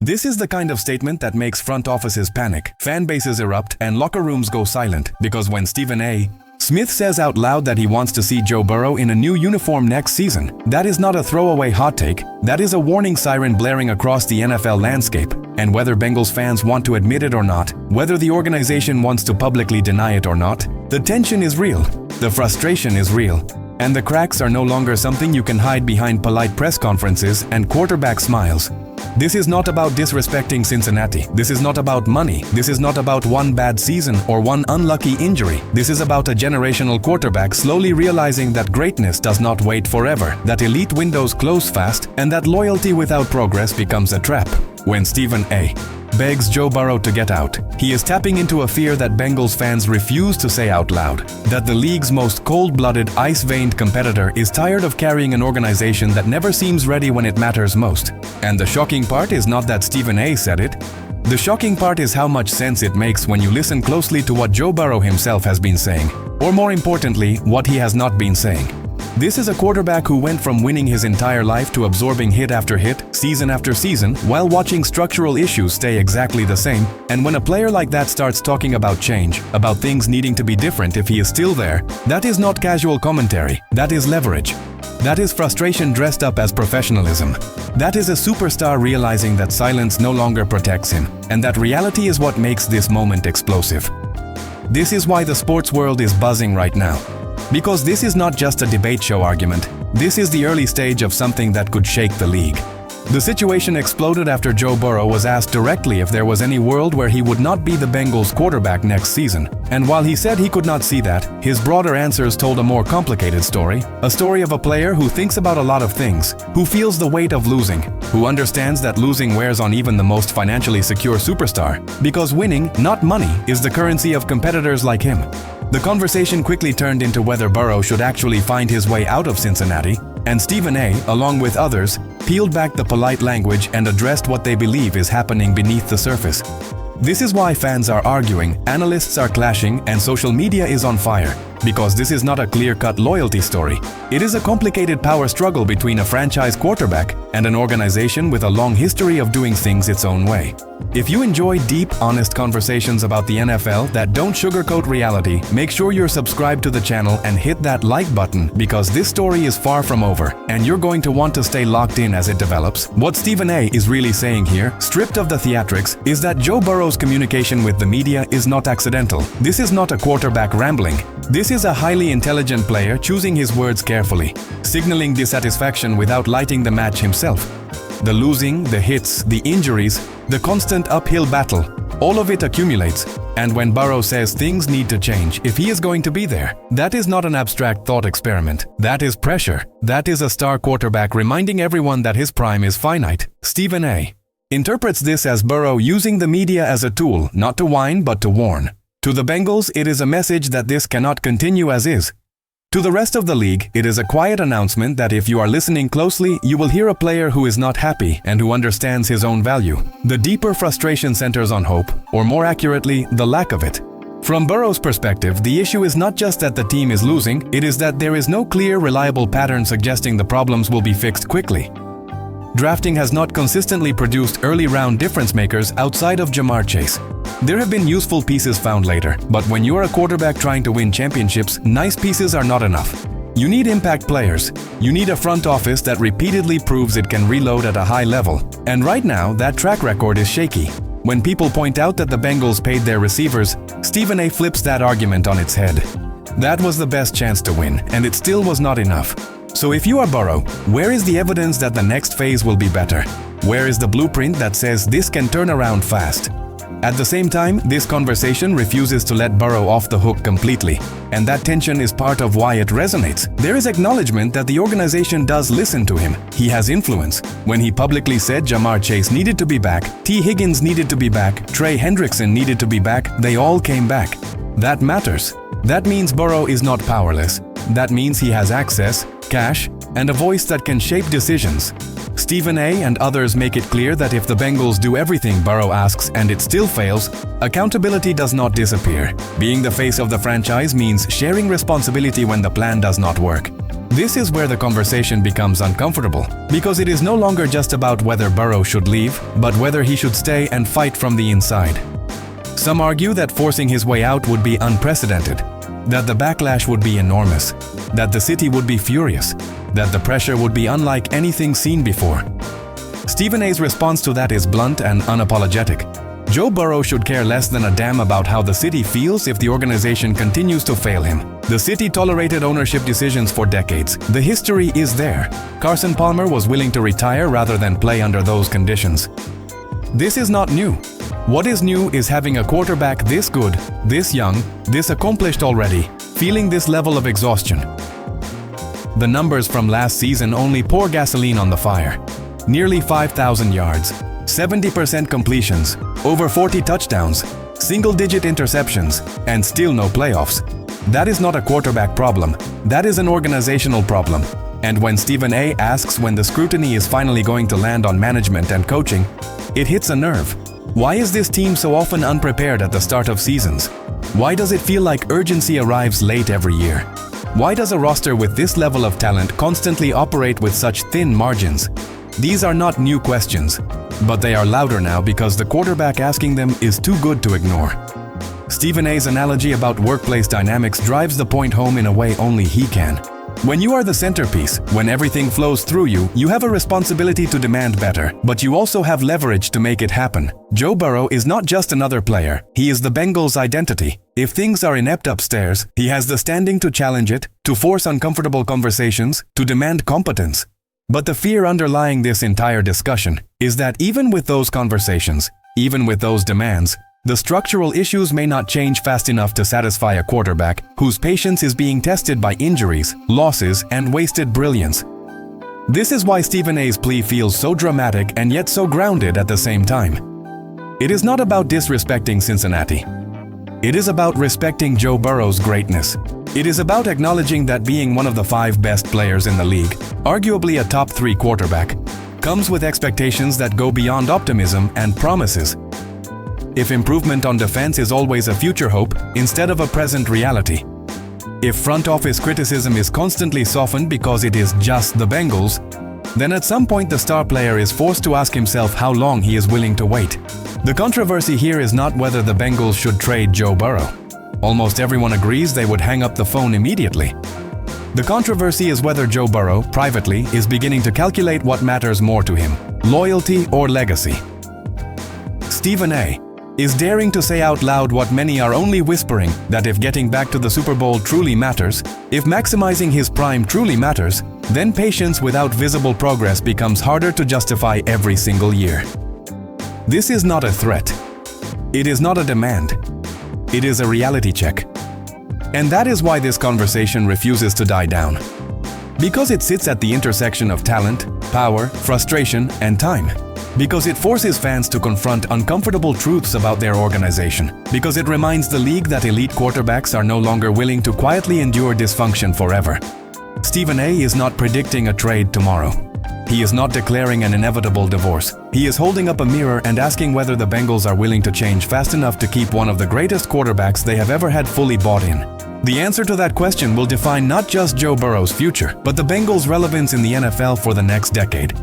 This is the kind of statement that makes front offices panic, fan bases erupt, and locker rooms go silent, because when Stephen A. Smith says out loud that he wants to see Joe Burrow in a new uniform next season, that is not a throwaway hot take, that is a warning siren blaring across the NFL landscape. And whether Bengals fans want to admit it or not, whether the organization wants to publicly deny it or not, the tension is real, the frustration is real, and the cracks are no longer something you can hide behind polite press conferences and quarterback smiles. This is not about disrespecting Cincinnati. This is not about money. This is not about one bad season or one unlucky injury. This is about a generational quarterback slowly realizing that greatness does not wait forever, that elite windows close fast, and that loyalty without progress becomes a trap. When Stephen A. begs Joe Burrow to get out, he is tapping into a fear that Bengals fans refuse to say out loud, that the league's most cold-blooded, ice-veined competitor is tired of carrying an organization that never seems ready when it matters most. And the shocking part is not that Stephen A. said it. The shocking part is how much sense it makes when you listen closely to what Joe Burrow himself has been saying, or more importantly, what he has not been saying. This is a quarterback who went from winning his entire life to absorbing hit after hit, season after season, while watching structural issues stay exactly the same. And when a player like that starts talking about change, about things needing to be different if he is still there, that is not casual commentary, that is leverage. That is frustration dressed up as professionalism. That is a superstar realizing that silence no longer protects him, and that reality is what makes this moment explosive. This is why the sports world is buzzing right now. Because this is not just a debate show argument, this is the early stage of something that could shake the league. The situation exploded after Joe Burrow was asked directly if there was any world where he would not be the Bengals quarterback next season. And while he said he could not see that, his broader answers told a more complicated story. A story of a player who thinks about a lot of things, who feels the weight of losing, who understands that losing wears on even the most financially secure superstar, because winning, not money, is the currency of competitors like him. The conversation quickly turned into whether Burrow should actually find his way out of Cincinnati, and Stephen A., along with others, peeled back the polite language and addressed what they believe is happening beneath the surface. This is why fans are arguing, analysts are clashing, and social media is on fire. Because this is not a clear-cut loyalty story. It is a complicated power struggle between a franchise quarterback and an organization with a long history of doing things its own way. If you enjoy deep, honest conversations about the NFL that don't sugarcoat reality, make sure you're subscribed to the channel and hit that like button, because this story is far from over, and you're going to want to stay locked in as it develops. What Stephen A. is really saying here, stripped of the theatrics, is that Joe Burrow's communication with the media is not accidental. This is not a quarterback rambling. This is a highly intelligent player choosing his words carefully, signaling dissatisfaction without lighting the match himself. The losing, the hits, the injuries, the constant uphill battle, all of it accumulates. And when Burrow says things need to change if he is going to be there, that is not an abstract thought experiment. That is pressure. That is a star quarterback reminding everyone that his prime is finite. Stephen A. interprets this as Burrow using the media as a tool, not to whine but to warn. To the Bengals, it is a message that this cannot continue as is. To the rest of the league, it is a quiet announcement that if you are listening closely, you will hear a player who is not happy and who understands his own value. The deeper frustration centers on hope, or more accurately, the lack of it. From Burrow's perspective, the issue is not just that the team is losing, it is that there is no clear, reliable pattern suggesting the problems will be fixed quickly. Drafting has not consistently produced early-round difference-makers outside of Jamar Chase. There have been useful pieces found later, but when you are a quarterback trying to win championships, nice pieces are not enough. You need impact players. You need a front office that repeatedly proves it can reload at a high level. And right now, that track record is shaky. When people point out that the Bengals paid their receivers, Stephen A. flips that argument on its head. That was the best chance to win, and it still was not enough. So if you are Burrow, where is the evidence that the next phase will be better? Where is the blueprint that says this can turn around fast? At the same time, this conversation refuses to let Burrow off the hook completely, and that tension is part of why it resonates. There is acknowledgement that the organization does listen to him. He has influence. When he publicly said Jamar Chase needed to be back, T. Higgins needed to be back, Trey Hendrickson needed to be back, they all came back. That matters. That means Burrow is not powerless. That means he has access, cash, and a voice that can shape decisions. Stephen A. and others make it clear that if the Bengals do everything Burrow asks and it still fails, accountability does not disappear. Being the face of the franchise means sharing responsibility when the plan does not work. This is where the conversation becomes uncomfortable, because it is no longer just about whether Burrow should leave, but whether he should stay and fight from the inside. Some argue that forcing his way out would be unprecedented, that the backlash would be enormous, that the city would be furious, that the pressure would be unlike anything seen before. Stephen A.'s response to that is blunt and unapologetic. Joe Burrow should care less than a damn about how the city feels if the organization continues to fail him. The city tolerated ownership decisions for decades. The history is there. Carson Palmer was willing to retire rather than play under those conditions. This is not new. What is new is having a quarterback this good, this young, this accomplished already, feeling this level of exhaustion. The numbers from last season only pour gasoline on the fire. Nearly 5,000 yards, 70% completions, over 40 touchdowns, single-digit interceptions, and still no playoffs. That is not a quarterback problem, that is an organizational problem. And when Stephen A. asks when the scrutiny is finally going to land on management and coaching, it hits a nerve. Why is this team so often unprepared at the start of seasons? Why does it feel like urgency arrives late every year? Why does a roster with this level of talent constantly operate with such thin margins? These are not new questions, but they are louder now because the quarterback asking them is too good to ignore. Stephen A.'s analogy about workplace dynamics drives the point home in a way only he can. When you are the centerpiece, when everything flows through you, you have a responsibility to demand better, but you also have leverage to make it happen. Joe Burrow is not just another player, he is the Bengals' identity. If things are inept upstairs, he has the standing to challenge it, to force uncomfortable conversations, to demand competence. But the fear underlying this entire discussion is that even with those conversations, even with those demands, the structural issues may not change fast enough to satisfy a quarterback whose patience is being tested by injuries, losses, and wasted brilliance. This is why Stephen A.'s plea feels so dramatic and yet so grounded at the same time. It is not about disrespecting Cincinnati. It is about respecting Joe Burrow's greatness. It is about acknowledging that being one of the 5 best players in the league, arguably a top 3 quarterback, comes with expectations that go beyond optimism and promises. If improvement on defense is always a future hope instead of a present reality, if front office criticism is constantly softened because it is just the Bengals, then at some point the star player is forced to ask himself how long he is willing to wait. The controversy here is not whether the Bengals should trade Joe Burrow. Almost everyone agrees they would hang up the phone immediately. The controversy is whether Joe Burrow, privately, is beginning to calculate what matters more to him, loyalty or legacy. Stephen A. is daring to say out loud what many are only whispering, that if getting back to the Super Bowl truly matters, if maximizing his prime truly matters, then patience without visible progress becomes harder to justify every single year. This is not a threat. It is not a demand. It is a reality check. And that is why this conversation refuses to die down. Because it sits at the intersection of talent, power, frustration, and time. Because it forces fans to confront uncomfortable truths about their organization. Because it reminds the league that elite quarterbacks are no longer willing to quietly endure dysfunction forever. Stephen A. is not predicting a trade tomorrow. He is not declaring an inevitable divorce. He is holding up a mirror and asking whether the Bengals are willing to change fast enough to keep one of the greatest quarterbacks they have ever had fully bought in. The answer to that question will define not just Joe Burrow's future, but the Bengals' relevance in the NFL for the next decade.